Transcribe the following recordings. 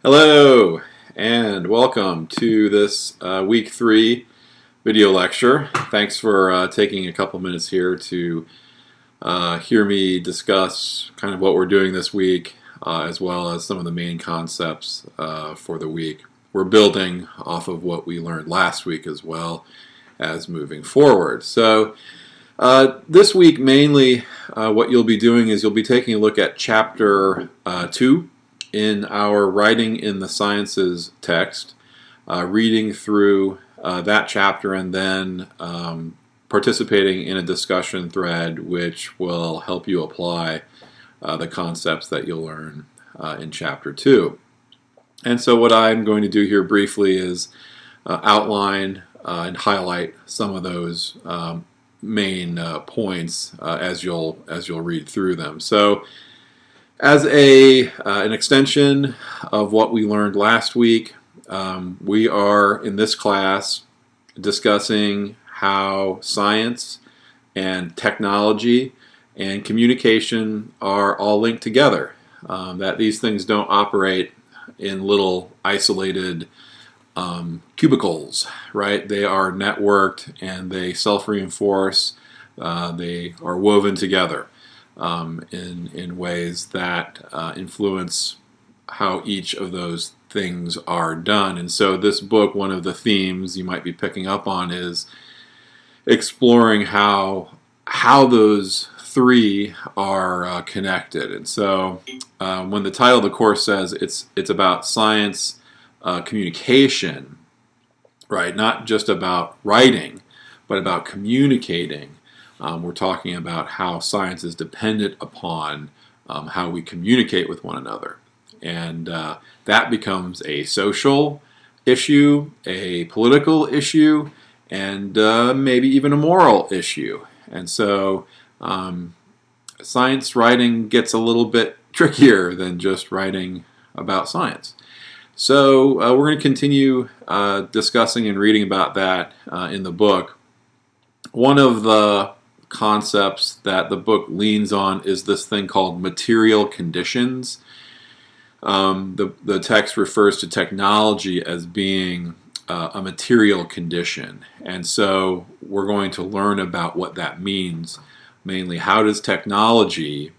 Hello and welcome to this week 3 video lecture. Thanks for taking a couple minutes here to hear me discuss kind of what we're doing this week as well as some of the main concepts for the week. We're building off of what we learned last week as well as moving forward. So this week mainly what you'll be doing is you'll be taking a look at chapter 2 in our Writing in the Sciences text, reading through that chapter and then participating in a discussion thread which will help you apply the concepts that you'll learn in chapter 2. And so what I'm going to do here briefly is outline and highlight some of those main points as you'll read through them. So as an extension of what we learned last week, we are in this class discussing how science and technology and communication are all linked together, that these things don't operate in little isolated cubicles, right? They are networked and they self-reinforce, they are woven together. In ways that influence how each of those things are done. And so this book, one of the themes you might be picking up on is exploring how those three are connected. And so when the title of the course says it's about science communication, right? Not just about writing, but about communicating. We're talking about how science is dependent upon how we communicate with one another. And that becomes a social issue, a political issue, and maybe even a moral issue. And so science writing gets a little bit trickier than just writing about science. So we're going to continue discussing and reading about that in the book. One of the concepts that the book leans on is this thing called material conditions. The text refers to technology as being a material condition, and so we're going to learn about what that means. Mainly, how does technology,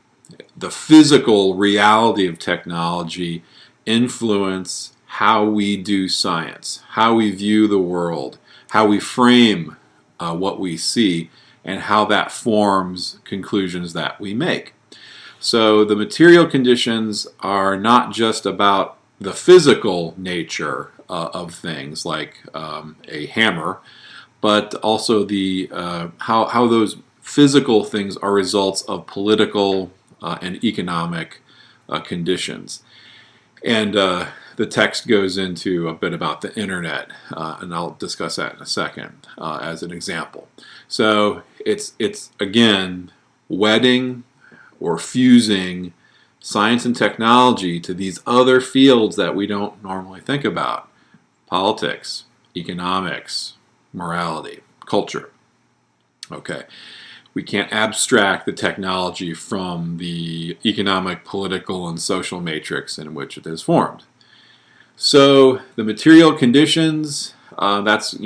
the physical reality of technology, influence how we do science, how we view the world, how we frame what we see, and how that forms conclusions that we make. So the material conditions are not just about the physical nature of things like a hammer, but also the how those physical things are results of political and economic conditions. And the text goes into a bit about the internet, and I'll discuss that in a second as an example. So it's again wedding or fusing science and technology to these other fields that we don't normally think about: politics, economics, morality, culture. Okay, we can't abstract the technology from the economic, political, and social matrix in which it is formed. So the material conditions, that's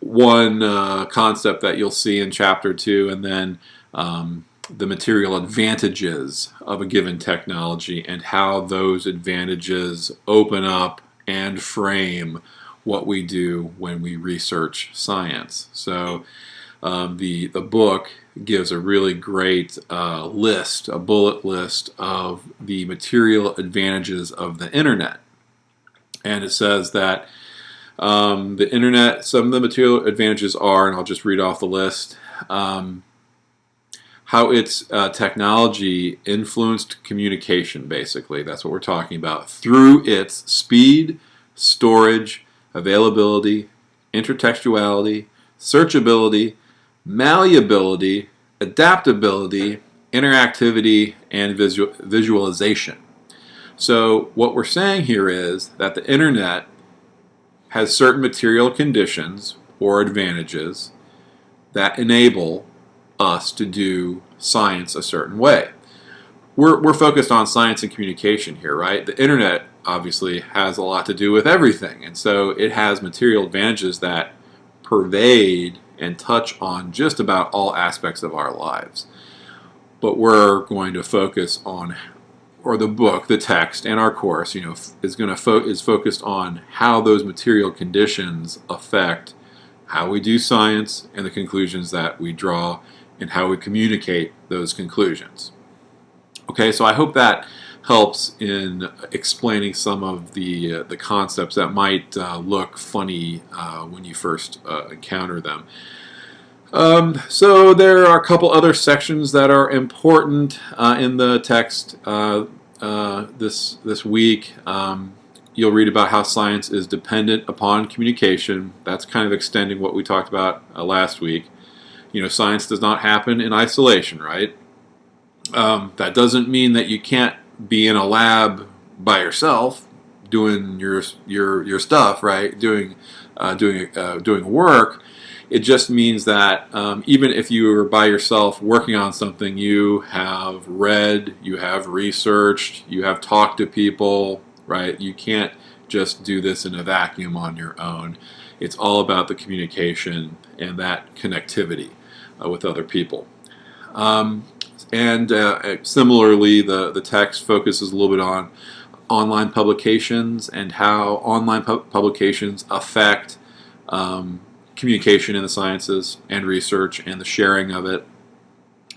one concept that you'll see in chapter 2, and then the material advantages of a given technology and how those advantages open up and frame what we do when we research science. So the book gives a really great list, a bullet list of the material advantages of the internet. And it says that the internet, some of the material advantages are, and I'll just read off the list, how its technology influenced communication, basically. That's what we're talking about. Through its speed, storage, availability, intertextuality, searchability, malleability, adaptability, interactivity, and visualization. So what we're saying here is that the internet has certain material conditions or advantages that enable us to do science a certain way. We're focused on science and communication here, right? The internet obviously has a lot to do with everything, and so it has material advantages that pervade and touch on just about all aspects of our lives. But we're going to focus on, or the book, the text, and our course, is focused on how those material conditions affect how we do science and the conclusions that we draw and how we communicate those conclusions. Okay, so I hope that helps in explaining some of the concepts that might look funny when you first encounter them. So there are a couple other sections that are important in the text this week. You'll read about how science is dependent upon communication. That's kind of extending what we talked about last week. Science does not happen in isolation, right? That doesn't mean that you can't be in a lab by yourself doing your stuff, right? Doing work. It just means that even if you are by yourself working on something, you have read, you have researched, you have talked to people, right? You can't just do this in a vacuum on your own. It's all about the communication and that connectivity with other people. Similarly, the text focuses a little bit on online publications and how online publications affect communication in the sciences and research and the sharing of it.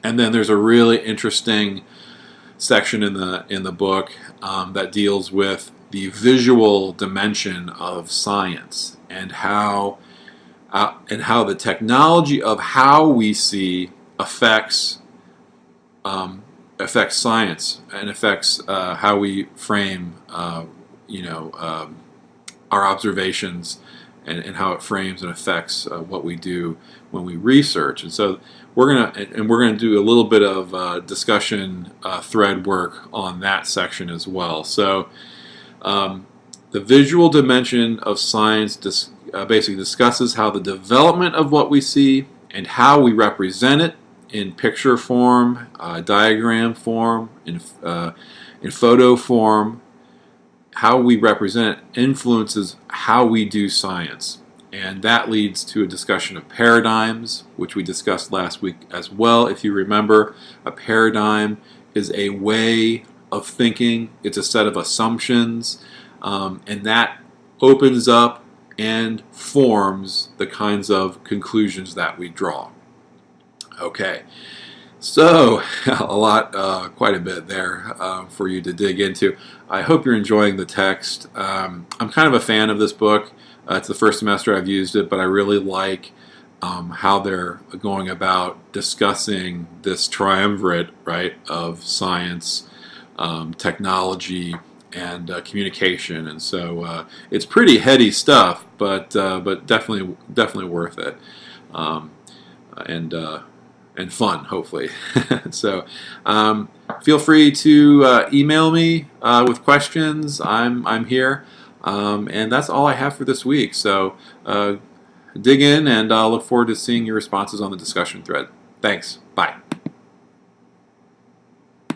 And then there's a really interesting section in the book that deals with the visual dimension of science and how the technology of how we see affects science and affects how we frame our observations and how it frames and affects what we do when we research. And so we're gonna do a little bit of discussion thread work on that section as well. So the visual dimension of science basically discusses how the development of what we see and how we represent it in picture form, diagram form, in photo form, how we represent it influences how we do science. And that leads to a discussion of paradigms, which we discussed last week as well. If you remember, a paradigm is a way of thinking. It's a set of assumptions, and that opens up and forms the kinds of conclusions that we draw. Okay, so quite a bit there for you to dig into. I hope you're enjoying the text. I'm kind of a fan of this book. It's the first semester I've used it, but I really like how they're going about discussing this triumvirate, right, of science, technology, and communication. And so it's pretty heady stuff, but definitely worth it, and fun, hopefully. So feel free to email me with questions. I'm here. And that's all I have for this week. So dig in, and I'll look forward to seeing your responses on the discussion thread. Thanks. Bye.